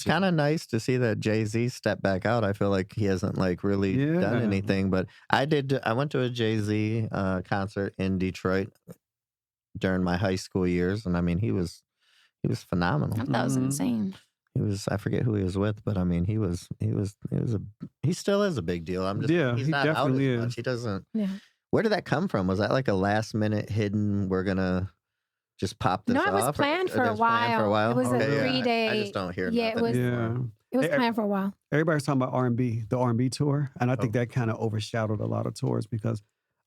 kind of nice to see that Jay-Z stepped back out. I feel like he hasn't like really done anything, but I went to a Jay-Z concert in Detroit during my high school years, and I mean he was phenomenal. That was insane. I forget who he was with, but I mean he still is a big deal. He's not out as much. He doesn't. Yeah. Where did that come from? Was that like a last minute hidden? We're gonna just pop this off. No, it was planned for a while. It was a 3-day. I just don't hear nothing. It was planned for a while. Everybody's talking about R&B, the R&B tour, and I think that kind of overshadowed a lot of tours because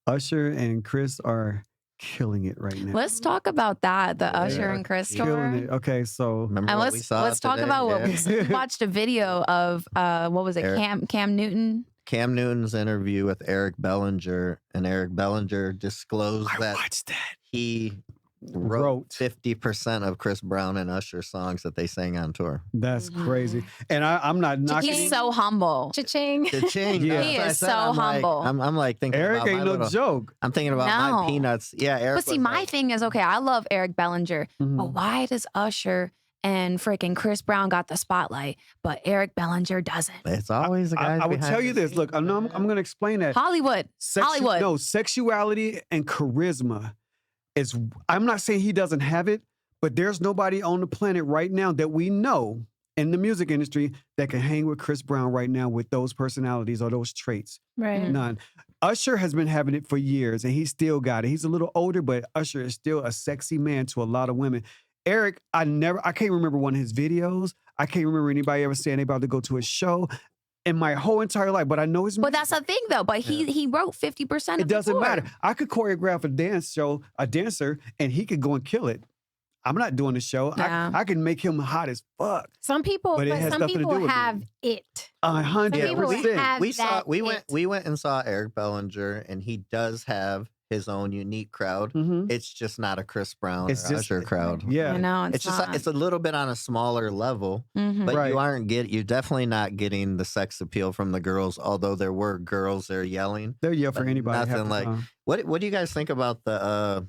Usher and Chris are killing it right now. Let's talk about that, the Usher and Chris tour. Killing it. Okay, so let's talk about what we watched a video of. What was it? Cam Newton. Cam Newton's interview with Eric Bellinger, and Eric Bellinger disclosed that he wrote 50% of Chris Brown and Usher songs that they sang on tour. That's crazy. And I'm not knocking. He's so humble. Cha-ching. Cha-ching. Yeah. He is so humble. I'm like thinking Eric about ain't no joke. I'm thinking about my peanuts. Yeah, Eric. But see, my thing is, okay, I love Eric Bellinger, but why does Usher and freaking Chris Brown got the spotlight, but Eric Bellinger doesn't? It's always the guys. I would tell you this. Look, I'm going to explain that. Hollywood. No, sexuality and charisma. I'm not saying he doesn't have it, but there's nobody on the planet right now that we know in the music industry that can hang with Chris Brown right now with those personalities or those traits. Right. None. Usher has been having it for years, and he still got it. He's a little older, but Usher is still a sexy man to a lot of women. Eric, I can't remember one of his videos. I can't remember anybody ever saying they about to go to a show in my whole entire life, but I know his music. But that's the thing, though. But he wrote 50% of it. Doesn't the tour. matter. I could choreograph a dancer, and he could go and kill it. I'm not doing the show. Yeah. I can make him hot as fuck. Some people, but some people have it. 100%. We went and saw Eric Bellinger, and he does have his own unique crowd. It's just not a Chris Brown or Usher crowd. Yeah, I know, it's just it's a little bit on a smaller level, but you're definitely not getting the sex appeal from the girls. Although there were girls there yelling, they'll yell for anybody. Nothing like what do you guys think about the?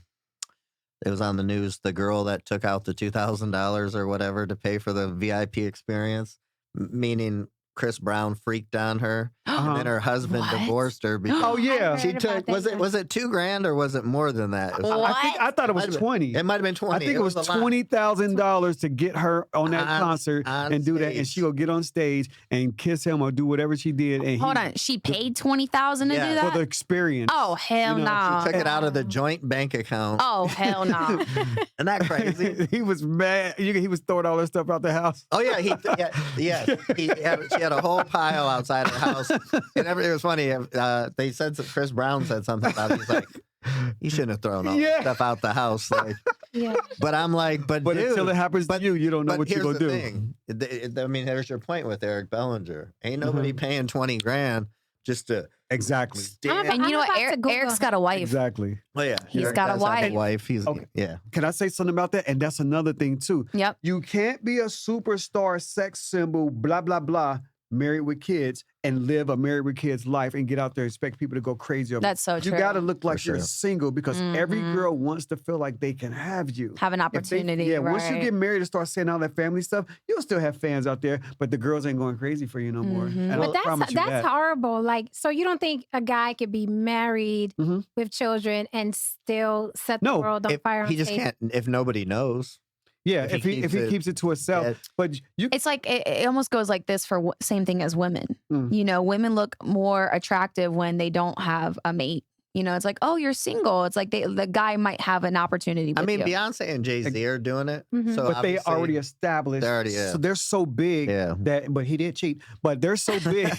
It was on the news. The girl that took out the $2,000 or whatever to pay for the VIP experience, meaning Chris Brown freaked on her, and then her husband divorced her because she took was it $2,000 or was it more than that? I thought it was 20. It might have been 20. I think it was $20,000 to get her on that concert and do that, and she will get on stage and kiss him or do whatever she did. And hold on, she paid $20,000 to do that for the experience. Oh hell no! She took it out of the joint bank account. Oh hell no! Isn't that crazy? He was mad. He was throwing all that stuff out the house. Oh yeah, she had a whole pile outside her house. And it was funny. They said Chris Brown said something about it. He's like, you shouldn't have thrown all that stuff out the house. Like, but I'm like, but dude, until it happens to you, you don't know what you're gonna do. Thing. I mean, there's your point with Eric Bellinger. Ain't nobody paying $20,000 just to exactly. And you know what? Eric's got a wife. Exactly. Oh yeah, he's Eric got a wife. Yeah. Can I say something about that? And that's another thing too. Yep. You can't be a superstar, sex symbol, blah blah blah, married with kids, and live a married with kids life and get out there and expect people to go crazy over. That's so true. You got to look like you're single because every girl wants to feel like they can have you. Have an opportunity. Once you get married and start saying all that family stuff, you'll still have fans out there, but the girls ain't going crazy for you no more. And but that's horrible. Like, so you don't think a guy could be married with children and still set the world on fire? He just can't if nobody knows. Yeah, if he keeps it to himself. But it's like it almost goes like this for same thing as women. You know, women look more attractive when they don't have a mate. You know, it's like, oh, you're single. It's like the guy might have an opportunity. I mean, Beyonce and Jay-Z are doing it. So but they already established. So they're so big that, but he did cheat. But they're so big,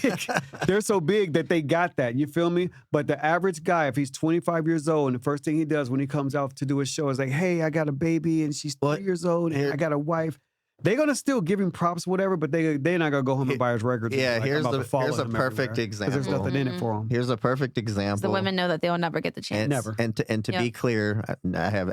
they're so big that they got that. You feel me? But the average guy, if he's 25 years old, and the first thing he does when he comes out to do his show is like, hey, I got a baby and she's 3 years old and I got a wife. They're gonna still give him props, whatever, but they're not gonna go home and buy his records. Yeah, like, here's a perfect example. There's nothing in it for him. Here's a perfect example. The women know that they'll never get the chance. Never. And to be clear, I have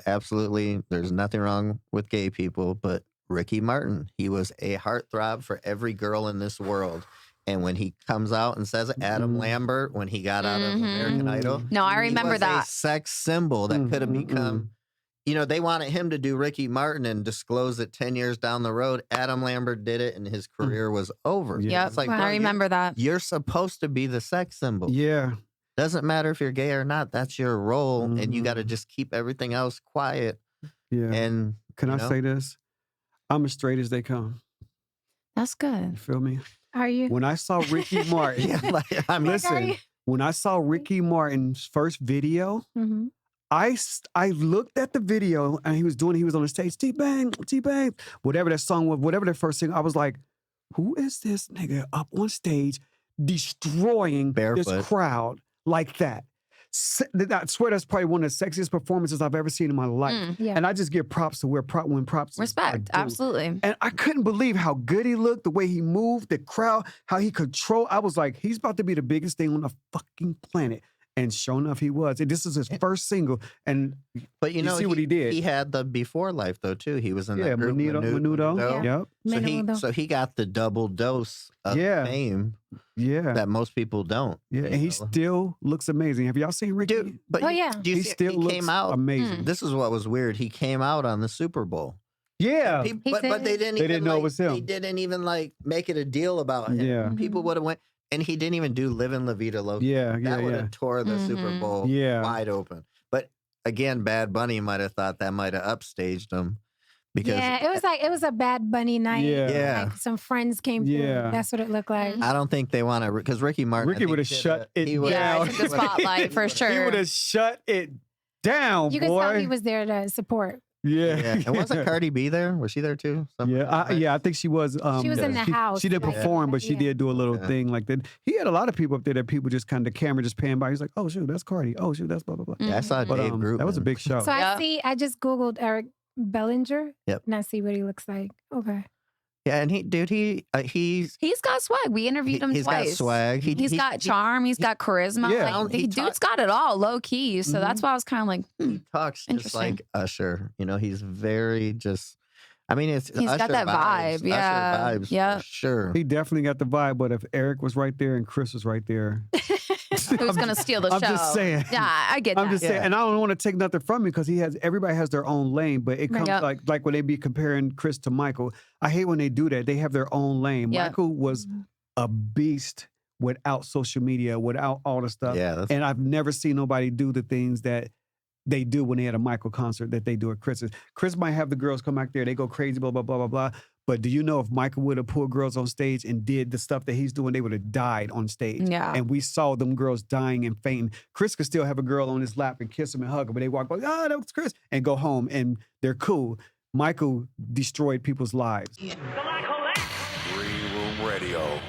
there's nothing wrong with gay people, but Ricky Martin, he was a heartthrob for every girl in this world. And when he comes out and says Adam Lambert, when he got out of American Idol, no, I remember he was that a sex symbol that could have become. you know, they wanted him to do Ricky Martin and disclose it 10 years down the road. Adam Lambert did it and his career was over. Yeah, it's like, I remember that. You're supposed to be the sex symbol. Yeah. Doesn't matter if you're gay or not. That's your role. And you got to just keep everything else quiet. Yeah. And can I say this? I'm as straight as they come. That's good. You feel me? Are you? When I saw Ricky Martin, listen, when I saw Ricky Martin's first video, I looked at the video and he was on the stage, T-Bang, T-Bang, whatever that song was, whatever that first thing, I was like, who is this nigga up on stage destroying this crowd like that? I swear that's probably one of the sexiest performances I've ever seen in my life. And I just give props to when props respect, absolutely. And I couldn't believe how good he looked, the way he moved, the crowd, how he controlled. I was like, he's about to be the biggest thing on the fucking planet. And sure enough, he was. And this is his first single. But you know, see what he did. He had the before life though too. He was in that group, Menudo. Yep. So he got the double dose of fame. Yeah. That most people don't. Yeah. And he still looks amazing. Have y'all seen Ricky? Dude, but he still looks came out amazing. This is what was weird. He came out on the Super Bowl. Yeah. But they didn't know it was him. They didn't even make it a deal about him. Yeah. People would have went. And he didn't even do Livin' La Vida Loca. That would have tore the Super Bowl wide open. But again, Bad Bunny might have thought that might have upstaged him. Because it was a Bad Bunny night. Yeah. Like some friends came through. That's what it looked like. I don't think they want to, because Ricky Martin. would have shut it down. Yeah, the spotlight for sure. He would have shut it down, You could tell he was there to support. Yeah. And wasn't Cardi B there? Was she there too? I think she was. She was in the house. She didn't perform, but she did do a little thing like that. He had a lot of people up there that people just kind of, the camera just pan by. He's like, oh, shoot, that's Cardi. Oh, shoot, that's blah, blah, blah. Yeah, I saw Dave Grootman. That was a big show. So I just Googled Eric Bellinger. Yep. And I see what he looks like. Okay. Yeah, and he's got swag. We interviewed him twice. He's got swag. He's got charm. He's got charisma. Yeah. Like, dude's got it all, low key. So that's why I was kind of like, he talks just like Usher. You know, he's very just. I mean, he's Usher got that vibe. Yeah, Usher vibes for sure. He definitely got the vibe. But if Eric was right there and Chris was right there, who's gonna steal the show? I'm just saying. Yeah, I get that. I'm just saying, and I don't want to take nothing from him because everybody has their own lane. But it comes like when they be comparing Chris to Michael. I hate when they do that. They have their own lane. Michael was a beast without social media, without all the stuff. Yeah, and I've never seen nobody do the things that they do when they had a Michael concert that they do at Chris's. Chris might have the girls come back there, they go crazy, blah, blah, blah, blah, blah. But do you know if Michael would have pulled girls on stage and did the stuff that he's doing, they would have died on stage. Yeah. And we saw them girls dying and fainting. Chris could still have a girl on his lap and kiss him and hug him, but they walk by, oh, that was Chris, and go home and they're cool. Michael destroyed people's lives. Green Room Radio.